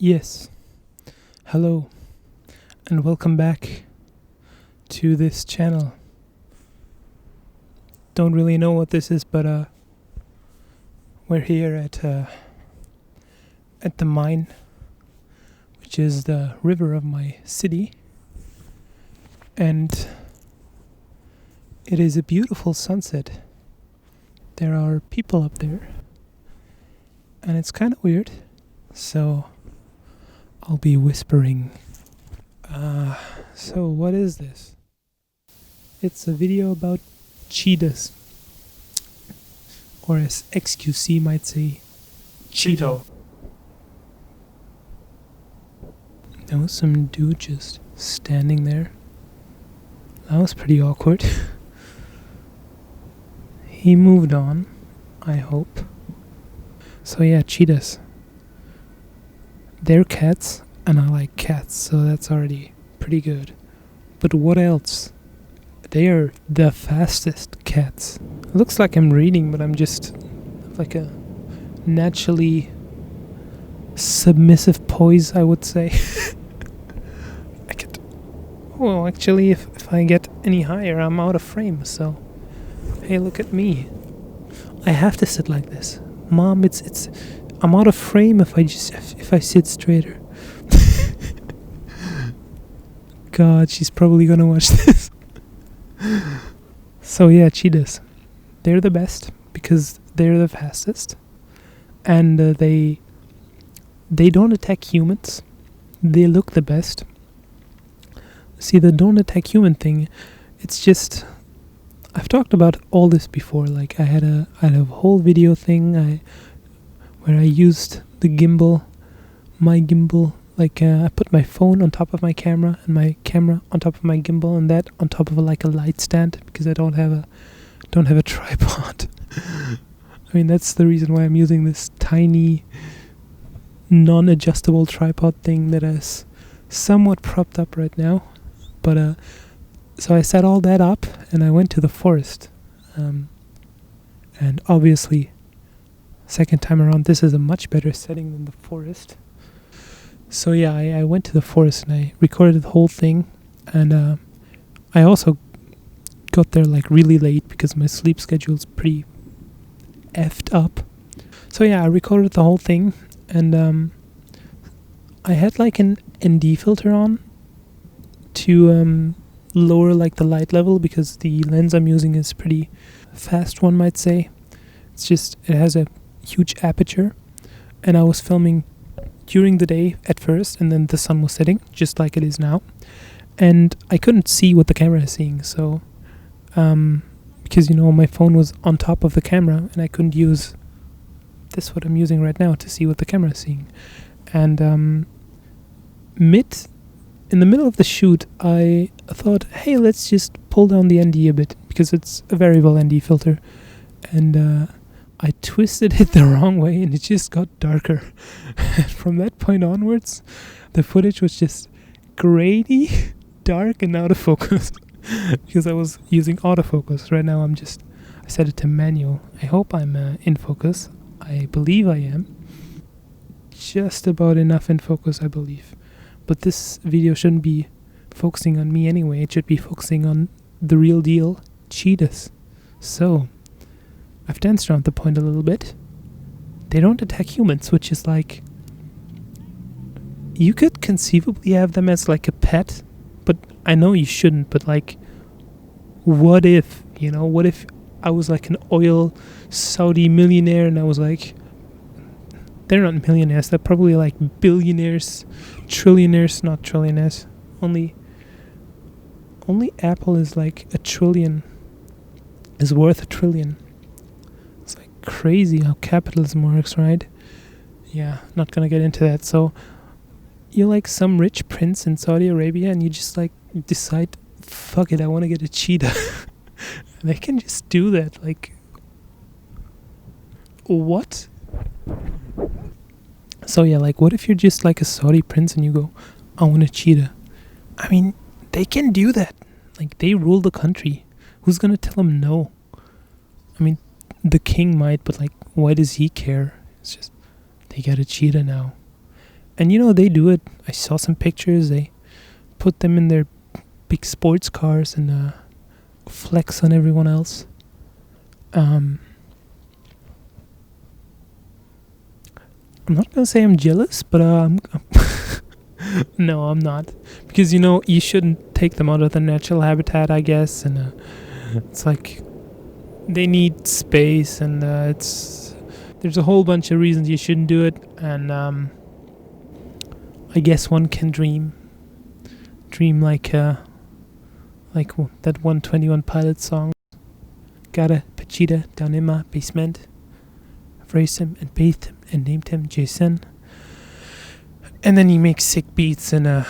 Yes, hello, and welcome back to this channel. Don't really know what this is, but we're here at the mine, which is the river of my city, and it is a beautiful sunset. There are people up there, and it's kind of weird, so I'll be whispering. So what is this? It's a video about cheetahs, or as XQC might say, Cheeto. There was some dude just standing there. That was pretty awkward. He moved on, I hope. So yeah, cheetahs. They're cats, and I like cats, so that's already pretty good. But what else? They are the fastest cats. It looks like I'm reading, but I'm just like a naturally submissive poise, I would say. Well, actually, if I get any higher, I'm out of frame, so hey, look at me. I have to sit like this. Mom, it's I'm out of frame if I sit straighter. God, she's probably gonna watch this. So yeah, cheetahs. They're the best because they're the fastest, and they don't attack humans. They look the best. See, the don't attack human thing, it's just, I've talked about all this before. Like I had a whole video thing where I used the gimbal, my gimbal. Like I put my phone on top of my camera and my camera on top of my gimbal, and that on top of a light stand, because I don't have a tripod. I mean, that's the reason why I'm using this tiny non-adjustable tripod thing that is somewhat propped up right now. But so I set all that up and I went to the forest, and obviously second time around this is a much better setting than the forest. So yeah, I went to the forest and I recorded the whole thing, and I also got there like really late because my sleep schedule's pretty effed up. So yeah, I recorded the whole thing, and I had like an ND filter on to lower like the light level, because the lens I'm using is pretty fast, one might say. It's just, it has a huge aperture, and I was filming during the day at first, and then the sun was setting just like it is now, and I couldn't see what the camera is seeing. So because my phone was on top of the camera and I couldn't use this, what I'm using right now, to see what the camera is seeing. And in the middle of the shoot, I thought, hey, let's just pull down the ND a bit, because it's a variable ND filter, and I twisted it the wrong way and it just got darker. And from that point onwards, the footage was just grainy, dark, and out of focus. Because I was using autofocus. Right now I set it to manual. I hope I'm in focus. I believe I am. Just about enough in focus, I believe. But this video shouldn't be focusing on me anyway. It should be focusing on the real deal, cheetahs. So I've danced around the point a little bit. They don't attack humans, which is like, you could conceivably have them as like a pet, but I know you shouldn't. But like, what if I was like an oil Saudi millionaire and I was like, they're not millionaires, they're probably like billionaires, trillionaires, not trillionaires. Only Apple is like is worth $1 trillion. It's like crazy how capitalism works, right? Yeah, not gonna get into that. So you're like some rich prince in Saudi Arabia and you just like decide, fuck it, I want to get a cheetah. And they can just do that. Like, what? So yeah, like, what if you're just like a Saudi prince and you go, I want a cheetah? I mean, they can do that. Like, they rule the country. Who's gonna tell them no? I mean, the king might, but like, why does he care? It's just, they got a cheetah now. And they do it. I saw some pictures. They put them in their big sports cars and flex on everyone else. I'm not gonna say I'm jealous, but no, I'm not, because you shouldn't take them out of their natural habitat, I guess, and it's like they need space, and there's a whole bunch of reasons you shouldn't do it, and I guess one can dream like that 121 Pilot song. Got a cheetah down in my basement. I've raised him and bathed him and named him Jason. And then he makes sick beats and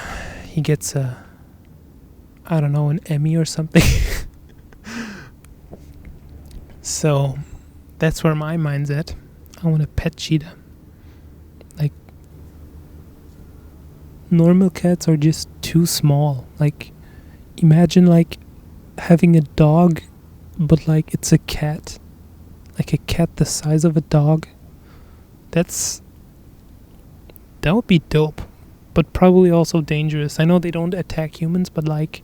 he gets an Emmy or something. So that's where my mind's at. I want a pet cheetah. Like, normal cats are just too small. Like, imagine like having a dog, but like it's a cat. Like a cat the size of a dog. That would be dope, but probably also dangerous. I know they don't attack humans, but like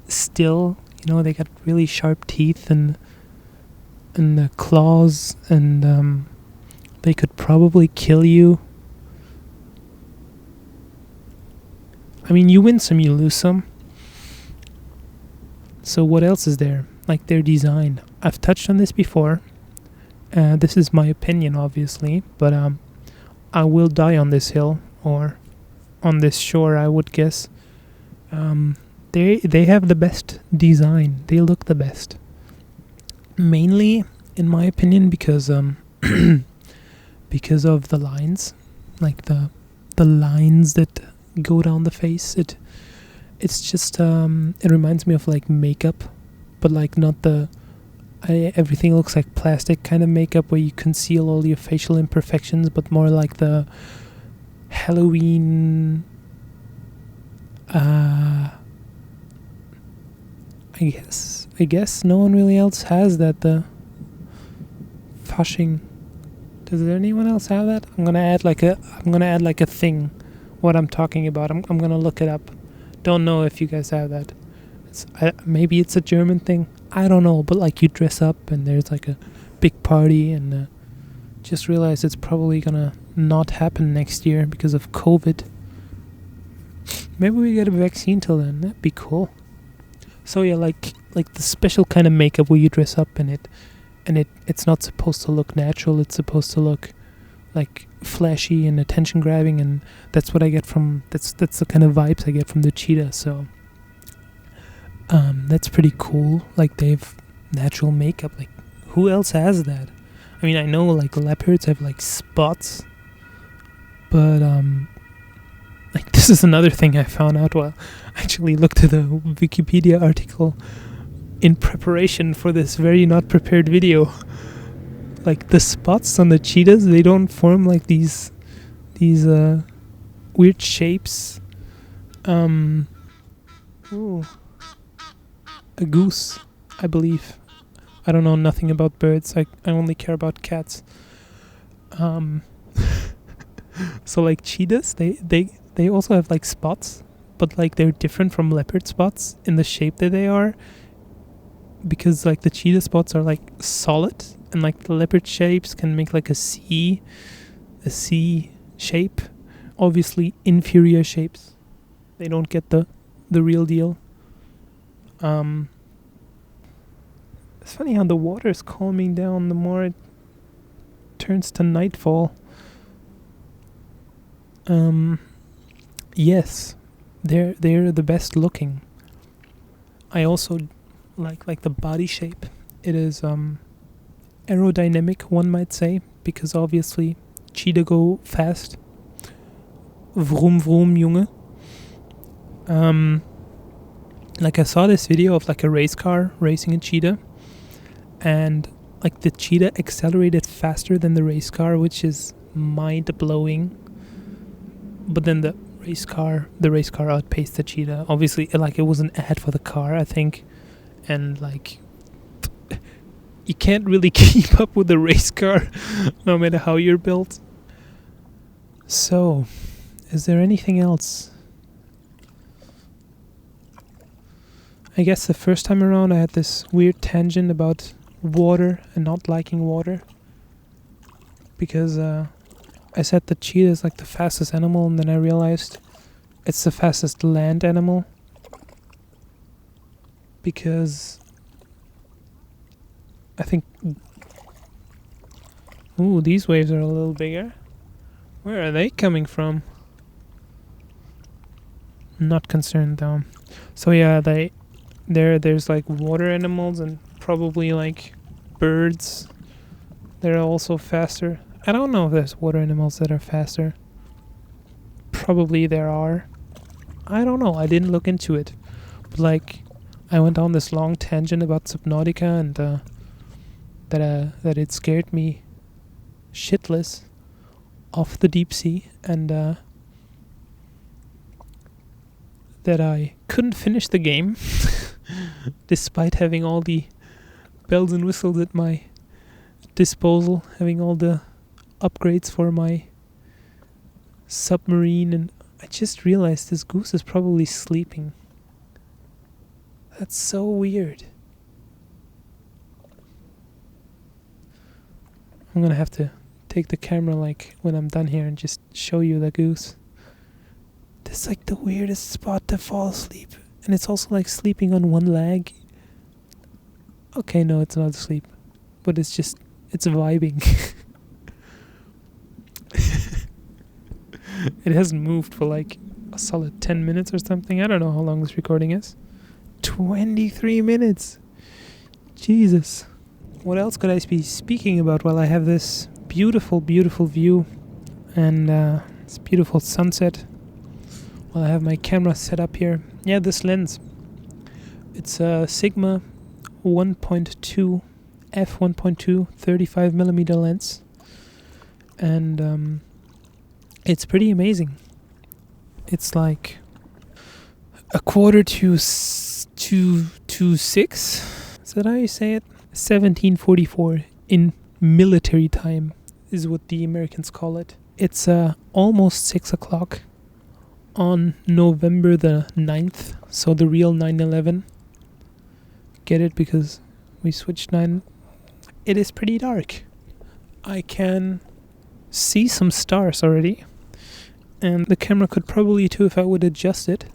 still, they got really sharp teeth and claws, and they could probably kill you. I mean, you win some, you lose some. So what else is there? Like their design. I've touched on this before. This is my opinion, obviously, but I will die on this hill or on this shore, I would guess. They have the best design. They look the best. Mainly, in my opinion, because because of the lines, like the lines that go down the face. It's just it reminds me of like makeup, but like not everything looks like plastic kind of makeup where you conceal all your facial imperfections, but more like the Halloween I guess no one really else has that. The Fasching. Does anyone else have that? I'm gonna add like a thing. What I'm talking about. I'm gonna look it up. Don't know if you guys have that. Maybe it's a German thing. I don't know. But like you dress up and there's like a big party, and just realized it's probably gonna not happen next year because of COVID. Maybe we get a vaccine till then. That'd be cool. So yeah, like the special kind of makeup where you dress up in it, and it's not supposed to look natural. It's supposed to look like flashy and attention grabbing, and that's what I get from that's the kind of vibes I get from the cheetah. So that's pretty cool. Like they have natural makeup. Like who else has that? I mean, I know like leopards have like spots, but like this is another thing I found out while I actually looked at the Wikipedia article in preparation for this very not prepared video. Like the spots on the cheetahs, they don't form like these weird shapes. Ooh, a goose, I believe. I don't know nothing about birds. I only care about cats. So like cheetahs, they also have like spots, but like they're different from leopard spots in the shape that they are, because like the cheetah spots are like solid, and like the leopard shapes can make like a C shape. Obviously inferior shapes. They don't get the real deal. It's funny how the water is calming down the more it turns to nightfall. Yes, they're the best looking. I also like the body shape. It is aerodynamic, one might say, because obviously cheetah go fast. Vroom vroom, Junge. Like I saw this video of like a race car racing a cheetah, and like the cheetah accelerated faster than the race car, which is mind blowing. But then the race car outpaced the cheetah. Obviously, like it was an ad for the car, I think, and like you can't really keep up with the race car, no matter how you're built. So, Is there anything else? I guess the first time around I had this weird tangent about water and not liking water. Because I said that cheetah is like the fastest animal, and then I realized it's the fastest land animal. Because I think... Ooh, these waves are a little bigger. Where are they coming from? Not concerned though. So yeah, there's like water animals and probably like birds. They're also faster. I don't know if there's water animals that are faster. Probably there are. I don't know. I didn't look into it. But like, I went on this long tangent about Subnautica and that it scared me shitless off the deep sea, and that I couldn't finish the game despite having all the bells and whistles at my disposal, having all the upgrades for my submarine, and I just realized this goose is probably sleeping. That's so weird. I'm gonna have to take the camera like when I'm done here and just show you the goose. This is like the weirdest spot to fall asleep. And it's also like sleeping on one leg. Okay, no, it's not asleep. But it's vibing. It hasn't moved for like a solid 10 minutes or something. I don't know how long this recording is. 23 minutes. Jesus. What else could I be speaking about while I have this beautiful, beautiful view and this beautiful sunset? While I have my camera set up here. Yeah, this lens. It's a Sigma 1.2 F1.2 35mm lens. And it's pretty amazing. It's like a quarter to 6. Is that how you say it? 1744 in military time is what the Americans call it. It's almost 6 o'clock on November the 9th, so the real 9/11. Get it? Because we switched 9. It is pretty dark. I can see some stars already, and the camera could probably too if I would adjust it.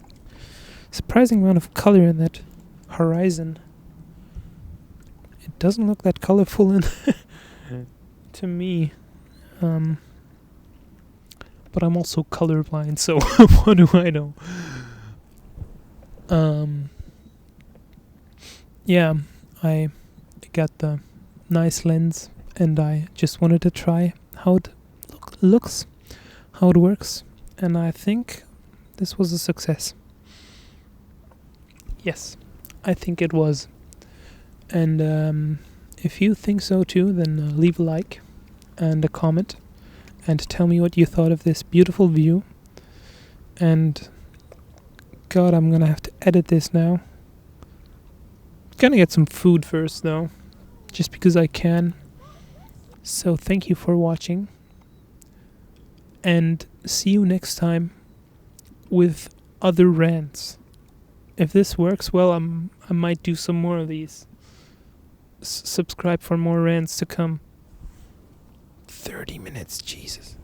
Surprising amount of color in that horizon. It doesn't look that colorful in to me. But I'm also colorblind, so what do I know? Yeah, I got the nice lens, and I just wanted to try how it looks, how it works, and I think this was a success. Yes, I think it was. And if you think so too, then leave a like and a comment and tell me what you thought of this beautiful view. And God, I'm gonna have to edit this now. Gonna get some food first though, just because I can. So thank you for watching, and see you next time with other rants. If this works well, I might do some more of these. Subscribe for more rants to come. 30 minutes, Jesus.